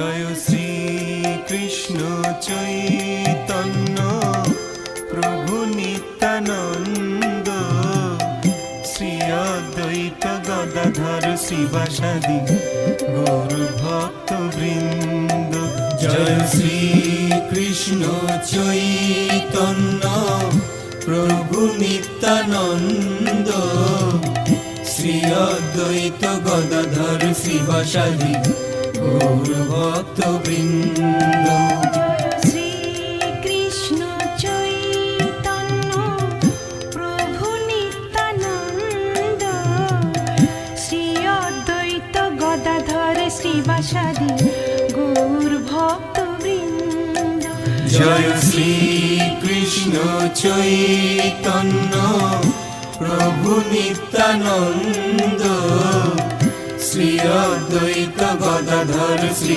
জয় শ্রী কৃষ্ণ চৈতন্য প্রভু নিত্যানন্দ, শ্রী অদ্বৈত গদাধর শিবাসাদি গৌর ভক্ত বৃন্দ। জয় শ্রী কৃষ্ণ চৈতন্য প্রভু নিত্যানন্দ, শ্রী অদ্বৈত গদাধর শিবাসাদি গৌর ভক্ত বৃন্দ। শ্রী কৃষ্ণ চৈতন্য প্রভু নিত্যানন্দ, শ্রী অদ্বৈত গদাধর শ্রীবাসাদি গৌর ভক্ত বৃন্দ। জয় শ্রী কৃষ্ণ চৈতন্য প্রভু নিত্যানন্দ, শ্রী অদ্বৈত গদাধর শ্রী